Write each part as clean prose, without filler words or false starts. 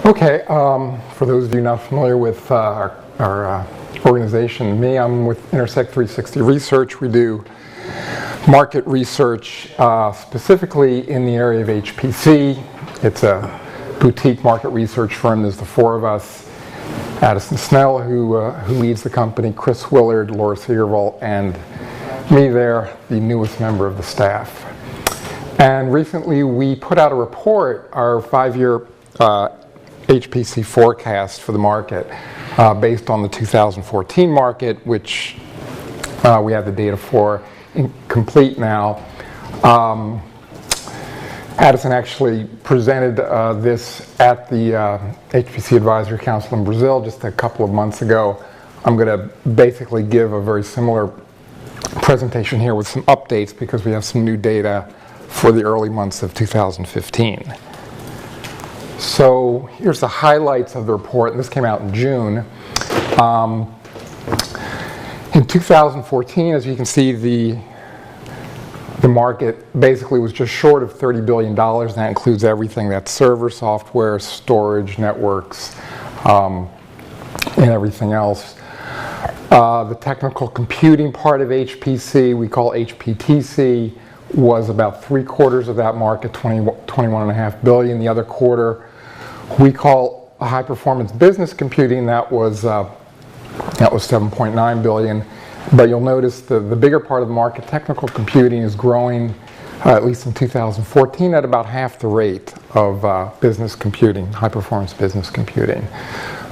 Okay, for those of you not familiar with our organization, I'm with Intersect360 Research. We do market research specifically in the area of HPC. It's a boutique market research firm. There's the four of us: Addison Snell, who leads the company, Chris Willard, Laura Segervall, and me there, the newest member of the staff. And recently we put out a report, our 5-year HPC forecast for the market based on the 2014 market, which we have the data for complete now. Addison actually presented this at the HPC Advisory Council in Brazil just a couple of months ago. I'm going to basically give a very similar presentation here with some updates because we have some new data for the early months of 2015. So here's the highlights of the report, and this came out in June. In 2014, as you can see, the market basically was just short of $30 billion. That includes everything that's server, software, storage, networks, and everything else. The technical computing part of HPC, we call HPTC, was about 3/4 of that market, $21.5 billion. The other quarter we call high performance business computing. That was $7.9 billion. But you'll notice the bigger part of the market, technical computing, is growing, at least in 2014, at about half the rate of business computing, high performance business computing.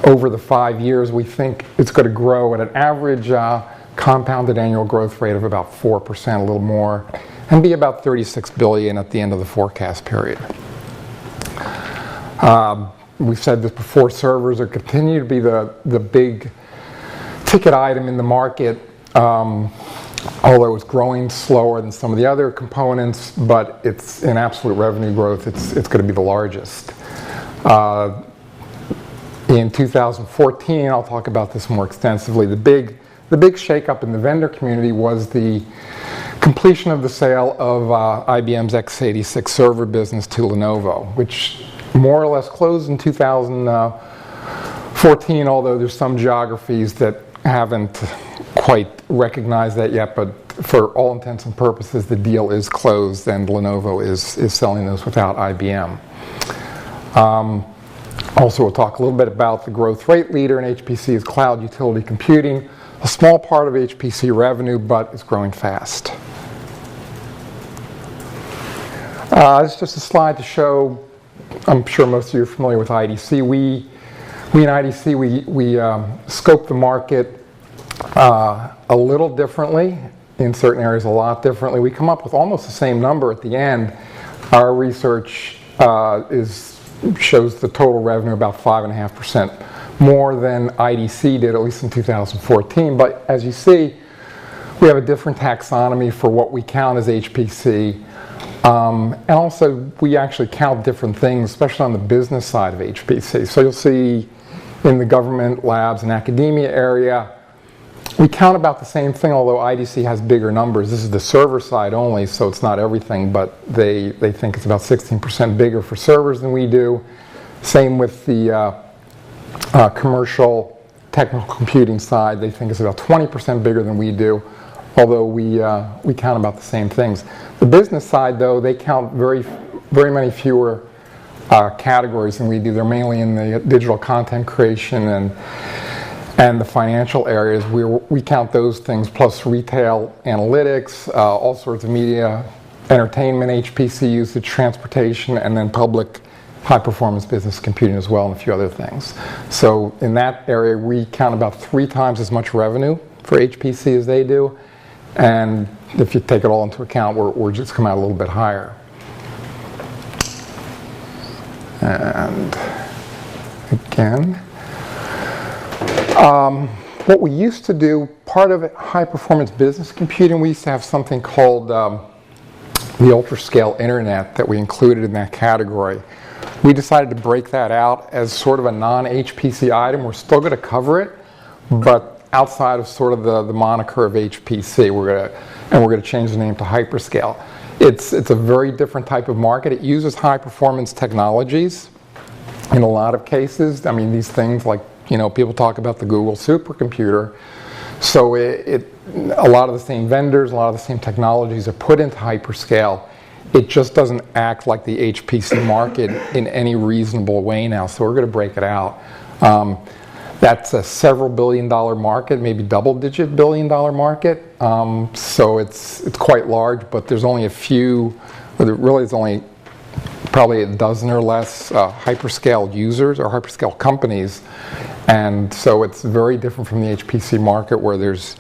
Over the 5 years, we think it's going to grow at an average compounded annual growth rate of about 4%, a little more, and be about $36 billion at the end of the forecast period. We've said this before, servers are continue to be the big ticket item in the market, although it's growing slower than some of the other components, but it's in absolute revenue growth, it's going to be the largest. In 2014, I'll talk about this more extensively, the big shakeup in the vendor community was the completion of the sale of IBM's x86 server business to Lenovo, which more or less closed in 2014, although there's some geographies that haven't quite recognized that yet, but for all intents and purposes the deal is closed and Lenovo is selling those without IBM. Also, we'll talk a little bit about the growth rate leader in HPC is cloud utility computing, a small part of HPC revenue, but it's growing fast. It's just a slide to show, I'm sure most of you are familiar with IDC. We in IDC, we scope the market a little differently, in certain areas a lot differently. We come up with almost the same number at the end. Our research shows the total revenue about 5.5% more than IDC did, at least in 2014. But as you see, we have a different taxonomy for what we count as HPC. And also, we actually count different things, especially on the business side of HPC. So you'll see in the government, labs, and academia area, we count about the same thing, although IDC has bigger numbers. This is the server side only, so it's not everything, but they think it's about 16% bigger for servers than we do. Same with the commercial technical computing side. They think it's about 20% bigger than we do, although we count about the same things. The business side, though, they count very many fewer categories than we do. They're mainly in the digital content creation and the financial areas. We count those things, plus retail, analytics, all sorts of media, entertainment, HPC usage, transportation, and then public high-performance business computing as well, and a few other things. So in that area, we count about 3 times as much revenue for HPC as they do. And if you take it all into account, we're just come out a little bit higher. And again, what we used to do, part of high-performance business computing, we used to have something called the ultra-scale internet that we included in that category. We decided to break that out as sort of a non-HPC item. We're still going to cover it, but outside of sort of the moniker of HPC, we're going to change the name to Hyperscale. It's a very different type of market. It uses high-performance technologies. in a lot of cases. I mean, these things like, people talk about the Google supercomputer. So a lot of the same vendors, a lot of the same technologies are put into hyperscale. It just doesn't act like the HPC market in any reasonable way now. So we're going to break it out. That's a several billion-dollar market, maybe double-digit billion-dollar market. So it's quite large, but there's only a few. Really, it's only probably a dozen or less hyperscale users or hyperscale companies, and so it's very different from the HPC market where there's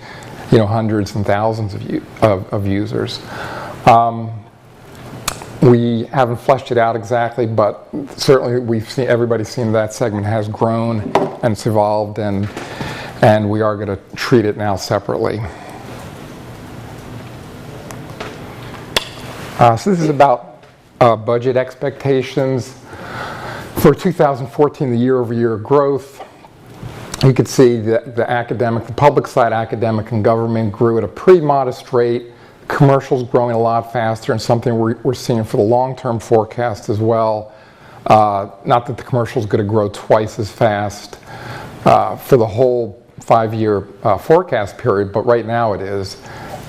hundreds and thousands of users. We haven't fleshed it out exactly, but certainly everybody's seen that segment has grown and it's evolved, and we are going to treat it now separately. So this is about budget expectations. For 2014, the year-over-year growth, you could see that the public side, academic and government, grew at a pretty modest rate. Commercial's growing a lot faster, and something we're seeing for the long-term forecast as well. Not that the commercial's going to grow twice as fast for the whole 5-year forecast period, but right now it is.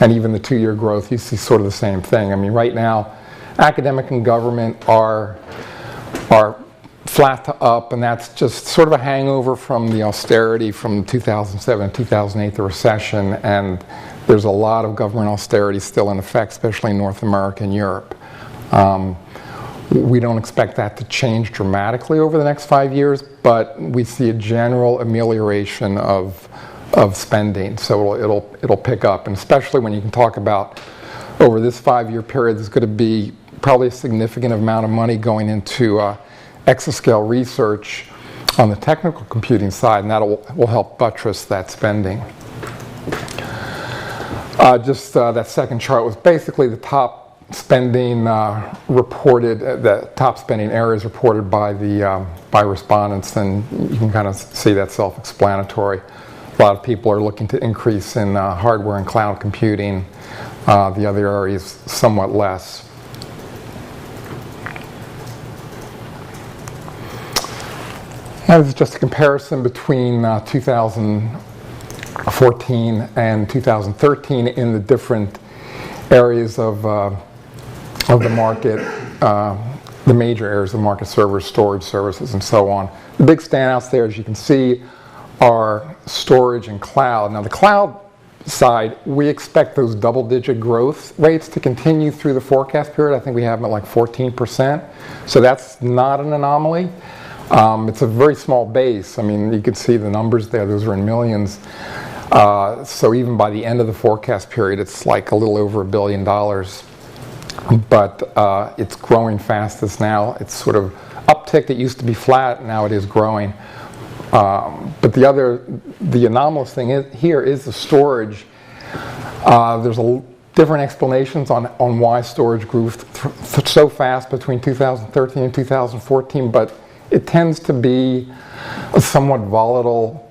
And even the 2-year growth, you see sort of the same thing. I mean, right now, academic and government are flat to up, and that's just sort of a hangover from the austerity from 2007, 2008, the recession, and there's a lot of government austerity still in effect, especially in North America and Europe. We don't expect that to change dramatically over the next 5 years, but we see a general amelioration of spending, so it'll pick up, and especially when you can talk about over this 5-year period, there's going to be probably a significant amount of money going into exascale research on the technical computing side, and that will help buttress that spending. That second chart was basically the top spending reported, the top spending areas reported by respondents, and you can kind of see that self-explanatory. A lot of people are looking to increase in hardware and cloud computing. The other areas somewhat less. And this is just a comparison between 2014 and 2013 in the different areas of the market, the major areas of the market: servers, storage, services, and so on. The big standouts there, as you can see, are storage and cloud. Now, the cloud side, we expect those double-digit growth rates to continue through the forecast period. I think we have them at like 14%. So that's not an anomaly. It's a very small base. I mean, you can see the numbers there. Those are in millions. So even by the end of the forecast period, it's like a little over $1 billion. But it's growing fastest now. It's sort of uptick. It used to be flat. Now it is growing. But the anomalous thing here is the storage. There's different explanations on why storage grew so fast between 2013 and 2014, but it tends to be a somewhat volatile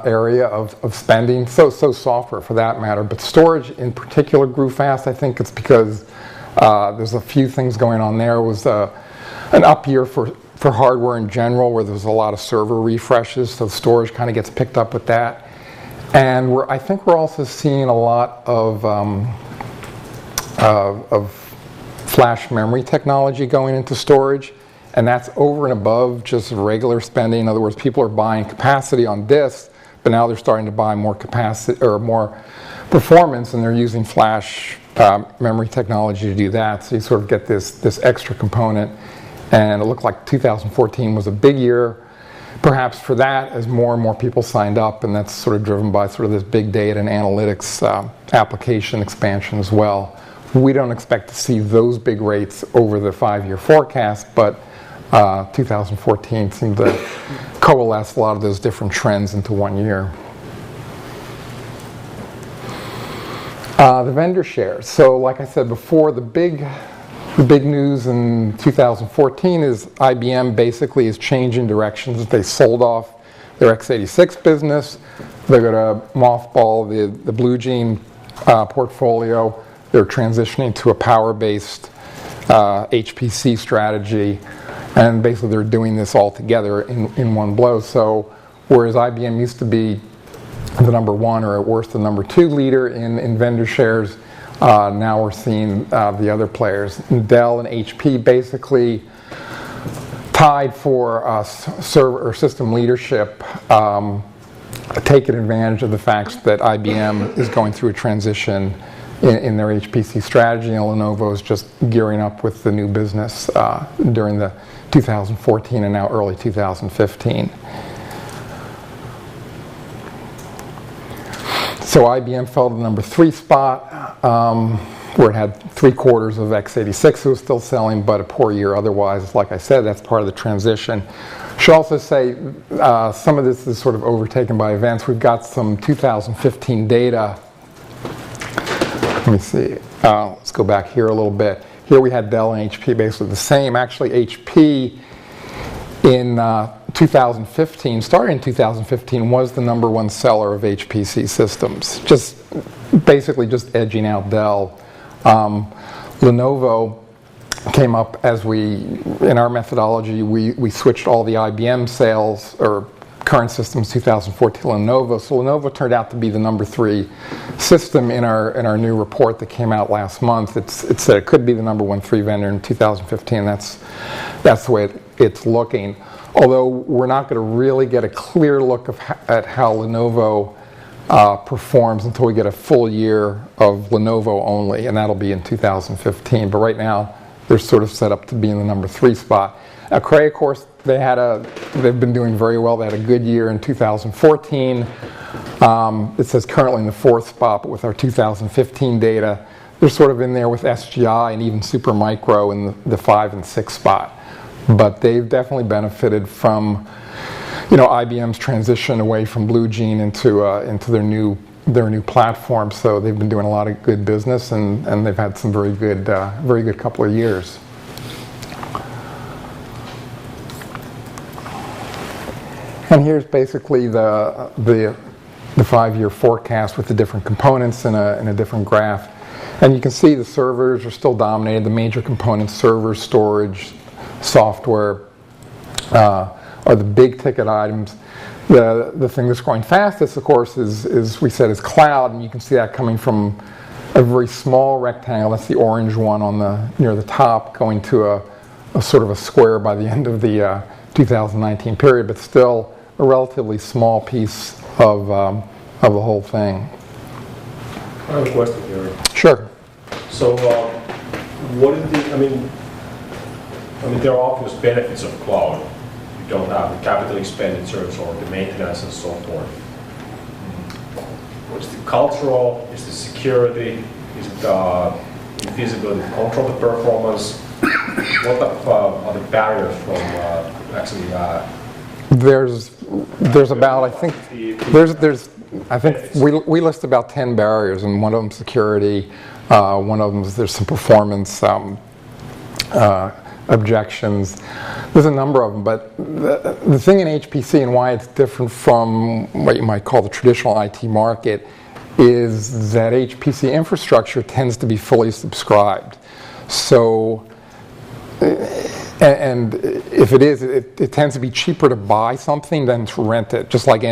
area of spending, so software for that matter. But storage in particular grew fast. I think it's because there's a few things going on there. It was an up year for hardware in general, where there's a lot of server refreshes, so storage kind of gets picked up with that. And I think we're also seeing a lot of flash memory technology going into storage, and that's over and above just regular spending. In other words, people are buying capacity on disks, but now they're starting to buy more capacity or more performance, and they're using flash memory technology to do that. So you sort of get this extra component. And it looked like 2014 was a big year, perhaps for that, as more and more people signed up, and that's sort of driven by sort of this big data and analytics application expansion as well. We don't expect to see those big rates over the 5-year forecast, but 2014 seemed to coalesce a lot of those different trends into 1 year. The vendor shares. So like I said before, the big news in 2014 is IBM basically is changing directions. They sold off their x86 business. They're going to mothball the Blue Gene portfolio. They're transitioning to a power-based HPC strategy. And basically they're doing this all together in one blow. So whereas IBM used to be the number one or at worst the number two leader in vendor shares, now we're seeing the other players. Dell and HP basically tied for server or system leadership, taking advantage of the fact that IBM is going through a transition in their HPC strategy, and Lenovo is just gearing up with the new business during the 2014 and now early 2015. So IBM fell to the number 3 spot, where it had 3/4 of x86 it was still selling, but a poor year otherwise. Like I said, that's part of the transition. Should also say some of this is sort of overtaken by events. We've got some 2015 data. Let me see. Let's go back here a little bit. Here we had Dell and HP basically the same. Actually, HP in 2015, starting in 2015, was the number one seller of HPC systems. Basically just edging out Dell. Lenovo came up as in our methodology, we switched all the IBM sales or current systems 2014 to Lenovo. So Lenovo turned out to be the number 3 system in our new report that came out last month. It said it could be the number 1 vendor in 2015. That's the way it's looking. Although we're not going to really get a clear look at how Lenovo performs until we get a full year of Lenovo only, and that'll be in 2015. But right now, they're sort of set up to be in the number 3 spot. Cray, of course, they've been doing very well. They had a good year in 2014. It says currently in the 4th spot, but with our 2015 data, they're sort of in there with SGI and even Supermicro in the 5 and 6 spot. But they've definitely benefited from, IBM's transition away from Blue Gene into their new platform. So they've been doing a lot of good business, and they've had some very good couple of years. And here's basically the FiveYear forecast with the different components in a different graph. And you can see the servers are still dominated. The major components, servers, storage, software, are the big ticket items. The thing that's growing fastest, of course, is we said is cloud, and you can see that coming from a very small rectangle. That's the orange one near the top, going to a sort of a square by the end of the 2019 period, but still a relatively small piece of the whole thing. I have a question here. Sure. So, what is the? I mean, there are obvious benefits of cloud. You don't have the capital expenditures or the maintenance and so forth. What's the cultural? Is the security? Is it the feasibility to control the performance? What are the barriers from actually? There's about, I think we list about 10 barriers, and one of them security. One of them is there's some performance objections. There's a number of them, but the thing in HPC and why it's different from what you might call the traditional IT market is that HPC infrastructure tends to be fully subscribed. So, and if it is, it tends to be cheaper to buy something than to rent it, just like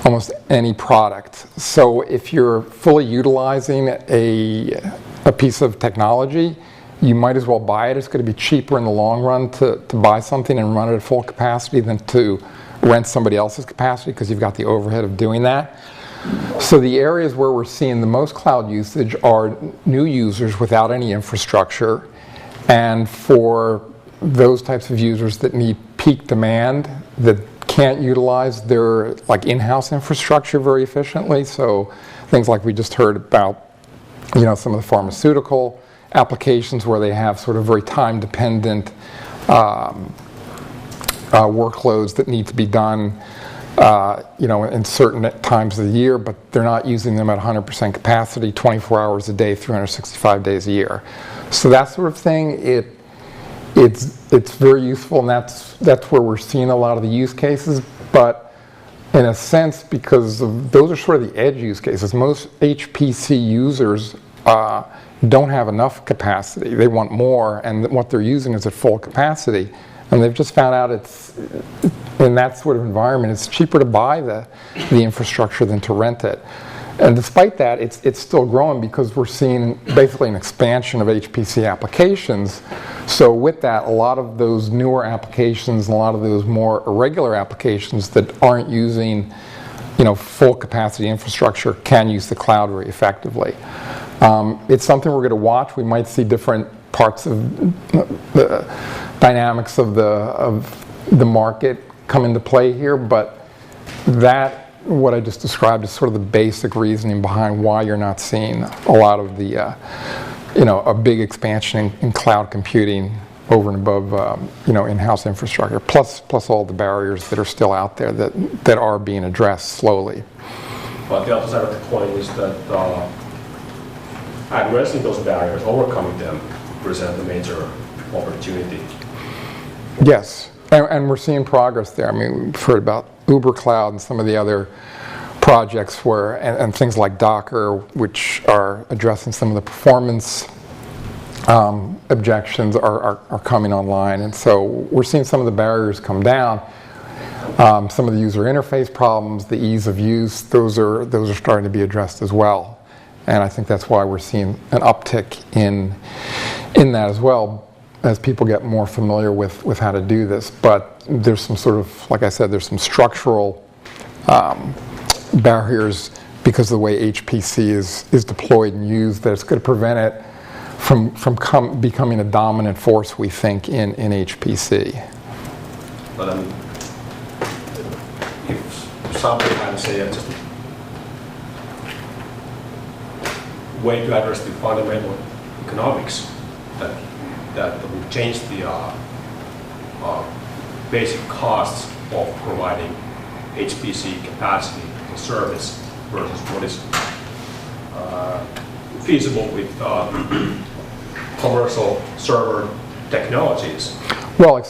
almost any product. So if you're fully utilizing a piece of technology, you might as well buy it. It's going to be cheaper in the long run to buy something and run it at full capacity than to rent somebody else's capacity, because you've got the overhead of doing that. So the areas where we're seeing the most cloud usage are new users without any infrastructure, and for those types of users that need peak demand, that can't utilize their in-house infrastructure very efficiently. So things like we just heard about, some of the pharmaceutical applications where they have sort of very time-dependent workloads that need to be done, in certain times of the year, but they're not using them at 100% capacity, 24 hours a day, 365 days a year. So that sort of thing, it's very useful, and that's where we're seeing a lot of the use cases. But in a sense, because those are sort of the edge use cases, most HPC users don't have enough capacity. They want more, and what they're using is at full capacity. And they've just found out in that sort of environment, it's cheaper to buy the infrastructure than to rent it. And despite that, it's still growing because we're seeing basically an expansion of HPC applications. So with that, a lot of those newer applications and a lot of those more irregular applications that aren't using full capacity infrastructure can use the cloud very effectively. It's something we're going to watch. We might see different parts of the dynamics of the market come into play here, but what I just described is sort of the basic reasoning behind why you're not seeing a lot of the, a big expansion in cloud computing over and above, in-house infrastructure, plus all the barriers that are still out there that are being addressed slowly. But the other side of the coin is that addressing those barriers, overcoming them, present a major opportunity. Yes, and we're seeing progress there. I mean, we've heard about Uber Cloud and some of the other projects and things like Docker, which are addressing some of the performance objections are coming online. And so we're seeing some of the barriers come down. Some of the user interface problems, the ease of use, those are starting to be addressed as well. And I think that's why we're seeing an uptick in that as well, as people get more familiar with how to do this. But there's some sort of, like I said, there's some structural barriers because of the way HPC is deployed and used that's going to prevent it from becoming a dominant force, we think, in HPC. But if somebody can say just way to address the fundamental economics that would change the basic costs of providing HPC capacity and service versus what is feasible with commercial server technologies. Well,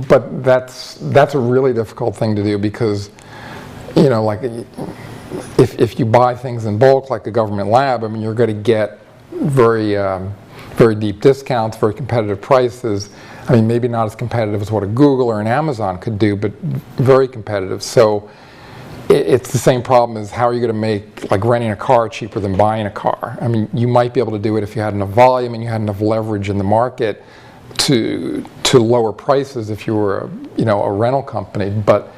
but that's a really difficult thing to do because, like if you buy things in bulk like a government lab, I mean, you're going to get very deep discounts, very competitive prices. I mean, maybe not as competitive as what a Google or an Amazon could do, but very competitive. So it's the same problem as how are you going to make renting a car cheaper than buying a car? I mean, you might be able to do it if you had enough volume and you had enough leverage in the market to lower prices if you were a rental company, but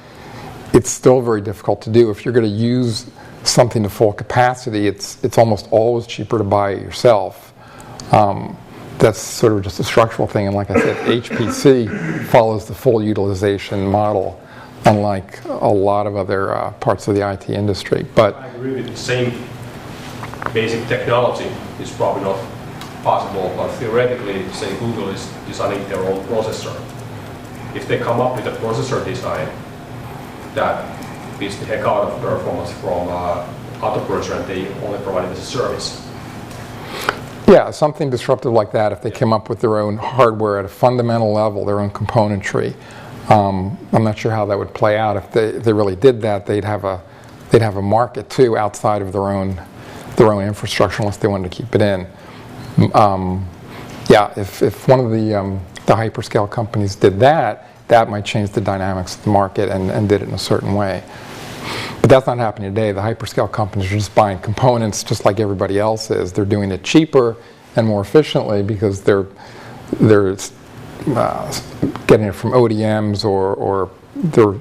it's still very difficult to do. If you're going to use something to full capacity, it's almost always cheaper to buy it yourself. That's sort of just a structural thing, and like I said, HPC follows the full utilization model, unlike a lot of other parts of the IT industry. But I agree with the same basic technology is probably not possible, but theoretically, say Google is designing their own processor. If they come up with a processor design that beats the heck out of performance from other processor and they only provide it as a service. Yeah, something disruptive like that, if they came up with their own hardware at a fundamental level, their own componentry, I'm not sure how that would play out. If they really did that, they'd have a market too outside of their own infrastructure, unless they wanted to keep it in. If one of the hyperscale companies did that, that might change the dynamics of the market and did it in a certain way. But that's not happening today. The hyperscale companies are just buying components just like everybody else is. They're doing it cheaper and more efficiently because they're getting it from ODMs or they're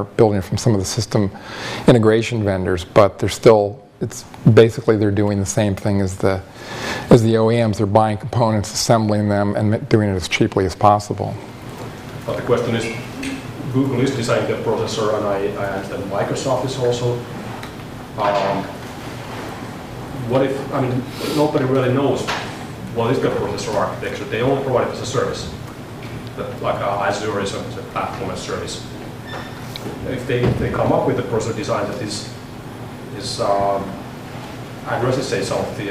building it from some of the system integration vendors. But they're doing the same thing as the OEMs. They're buying components, assembling them, and doing it as cheaply as possible. But the question is, Google is designing the processor, and I understand Microsoft is also. Nobody really knows what is the processor architecture. They only provide it as a service, like Azure is a platform as service. If they come up with a processor design that is addresses, say, some of the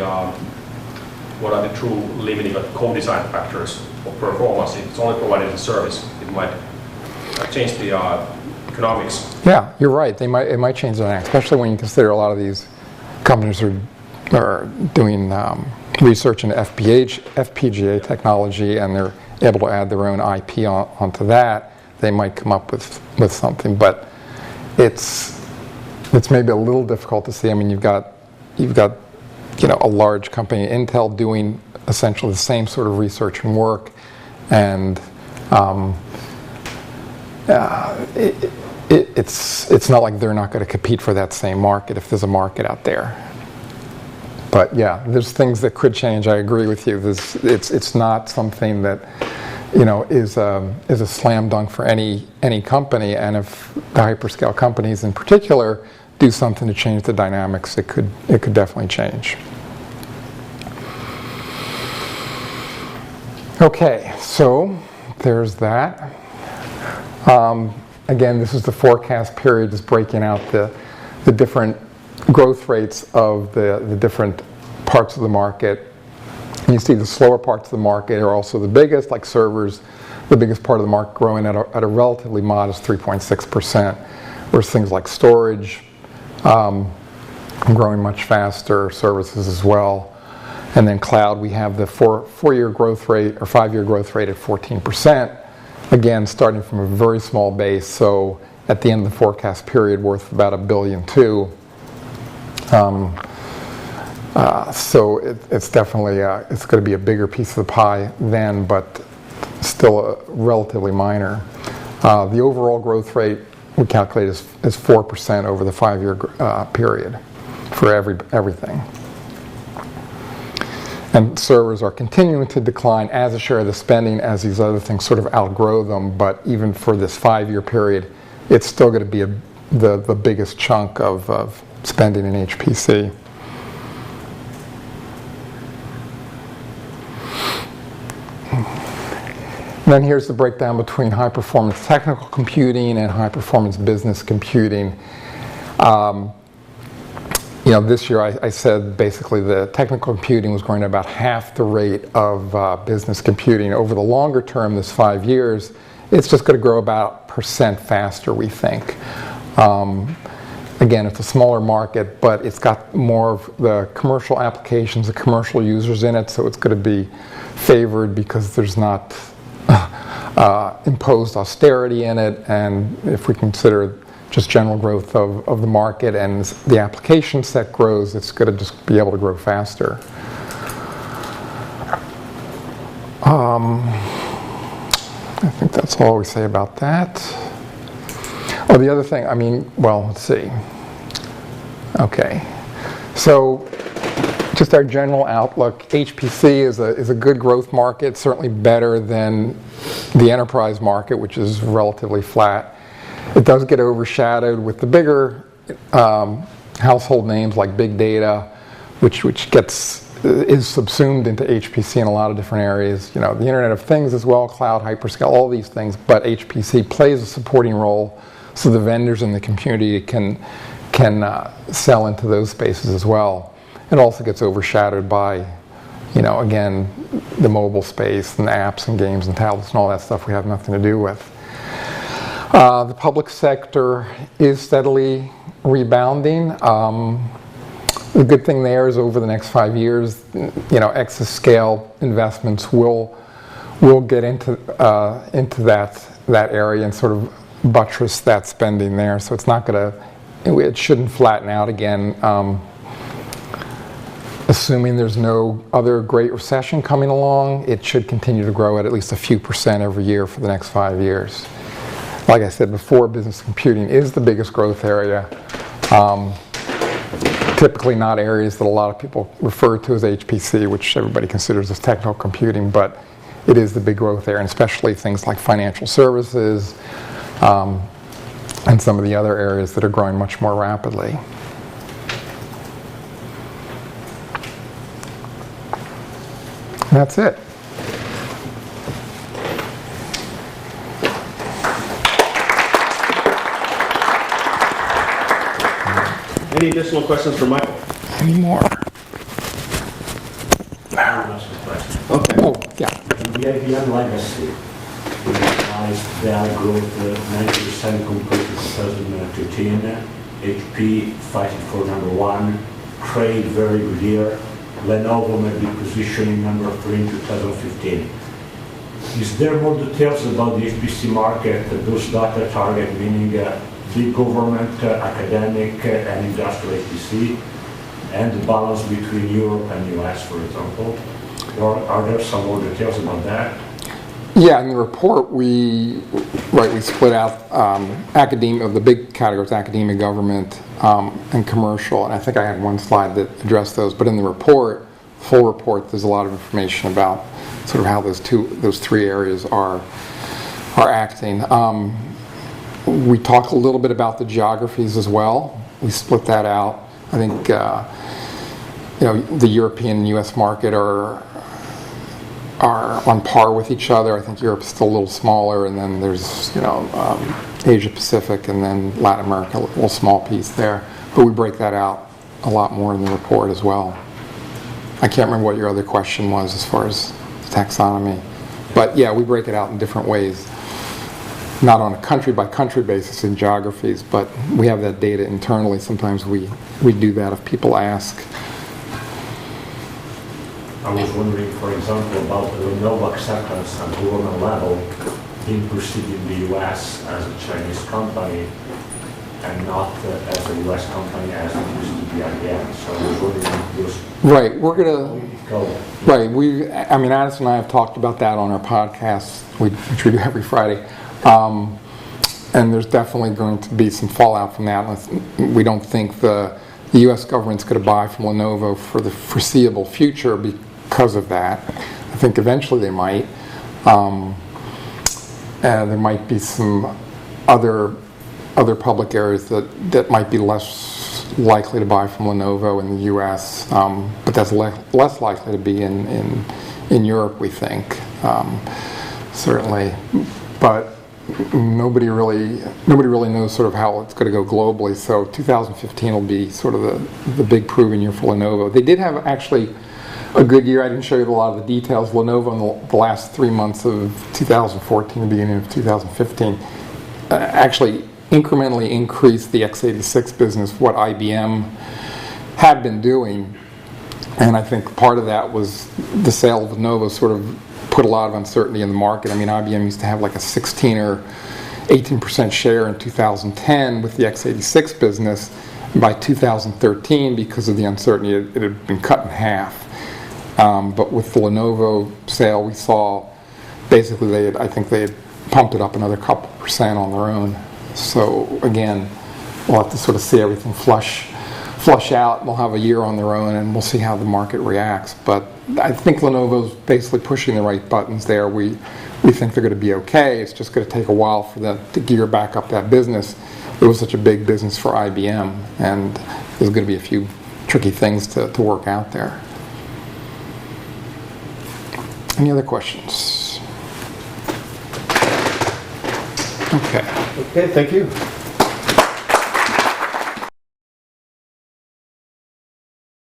what are the true limiting co-design factors of performance, if it's only provided as a service, it might change the economics. Yeah, you're right. It might change the dynamics, especially when you consider a lot of these companies are doing research into FPGA technology, and they're able to add their own IP onto that, they might come up with something. But it's maybe a little difficult to see. I mean, you've got a large company, Intel, doing essentially the same sort of research and work, and it's not like they're not going to compete for that same market if there's a market out there. But yeah, there's things that could change. I agree with you. It's not something that is a slam dunk for any company. And if the hyperscale companies in particular do something to change the dynamics, it could definitely change. Okay, so there's that. Again, this is the forecast period, just breaking out the different growth rates of the different parts of the market. And you see the slower parts of the market are also the biggest, like servers, the biggest part of the market growing at a relatively modest 3.6%, whereas things like storage growing much faster, services as well. And then cloud, we have the four-year growth rate or 5-year growth rate at 14%. Again, starting from a very small base, so at the end of the forecast period, worth about $1.2 billion. So it's definitely it's going to be a bigger piece of the pie then, but still relatively minor. The overall growth rate we calculate is 4% over the 5-year period for everything. And servers are continuing to decline as a share of the spending as these other things sort of outgrow them. But even for this 5-year period, it's still going to be the biggest chunk of spending in HPC. And then here's the breakdown between high-performance technical computing and high-performance business computing. This year I said basically the technical computing was growing at about half the rate of business computing. Over the longer term, this 5 years, it's just going to grow about % faster, we think. Again, it's a smaller market, but it's got more of the commercial applications, the commercial users in it, so it's going to be favored because there's not imposed austerity in it. And if we consider just general growth of the market and the application set grows, it's going to just be able to grow faster. I think that's all we say about that. Oh, the other thing, let's see. Okay, so just our general outlook, HPC is a good growth market, certainly better than the enterprise market, which is relatively flat. It does get overshadowed with the bigger household names like big data, which is subsumed into HPC in a lot of different areas. The Internet of Things as well, cloud, hyperscale, all these things. But HPC plays a supporting role, so the vendors in the community can sell into those spaces as well. It also gets overshadowed by, again, the mobile space and the apps and games and tablets and all that stuff we have nothing to do with. The public sector is steadily rebounding. The good thing there is over the next 5 years, exascale investments will get into that area and sort of buttress that spending there. So it's not going to, it shouldn't flatten out again. Assuming there's no other great recession coming along, it should continue to grow at least a few % every year for the next 5 years. Like I said before, business computing is the biggest growth area. Typically not areas that a lot of people refer to as HPC, which everybody considers as technical computing, but it is the big growth area, and especially things like financial services and some of the other areas that are growing much more rapidly. And that's it. Any additional questions for Michael? Any more? Okay. Oh, yeah. The IBM legacy implies value growth 90% compared to 2013. HP fighting for number one. Trade very good year. Lenovo may be positioning number 3 in 2015. Is there more details about the HPC market, those data target, meaning big government, academic, and industrial HPC, and the balance between Europe and US, for example? Or are there some more details about that? Yeah, in the report, we split out academia, the big categories, academia, government, and commercial. And I think I had one slide that addressed those. But in the report, full report, there's a lot of information about sort of how those three areas are acting. We talk a little bit about the geographies as well. We split that out. I think the European and U.S. market are on par with each other. I think Europe's still a little smaller, and then there's Asia Pacific, and then Latin America, a little small piece there. But we break that out a lot more in the report as well. I can't remember what your other question was as far as taxonomy, but yeah, we break it out in different ways, not on a country by country basis in geographies, but we have that data internally. Sometimes we do that if people ask. I was wondering, for example, about the Lenovo acceptance at government level being perceived in the US as a Chinese company and not as a US company as it used to be IBM. So I was wondering those Right, we're gonna. political. Right, Addis and I have talked about that on our podcast, which we do every Friday. And there's definitely going to be some fallout from that. We don't think the U.S. government's going to buy from Lenovo for the foreseeable future because of that. I think eventually they might. There might be some other public areas that might be less likely to buy from Lenovo in the U.S., but that's less likely to be in Europe, we think, certainly. But nobody really knows sort of how it's going to go globally. So 2015 will be sort of the big proving year for Lenovo. They did have actually a good year. I didn't show you a lot of the details. Lenovo in the last 3 months of 2014, the beginning of 2015, actually incrementally increased the x86 business, what IBM had been doing. And I think part of that was the sale of Lenovo sort of put a lot of uncertainty in the market. I mean, IBM used to have like a 16 or 18% share in 2010 with the x86 business. And by 2013, because of the uncertainty, it had been cut in half. But with the Lenovo sale, we saw basically I think they had pumped it up another couple percent on their own. So again, we'll have to sort of see everything flush out. They'll have a year on their own, and we'll see how the market reacts. But I think Lenovo's basically pushing the right buttons there. We think they're going to be okay. It's just going to take a while for them to gear back up that business. It was such a big business for IBM, and there's going to be a few tricky things to work out there. Any other questions? Okay. Okay, thank you.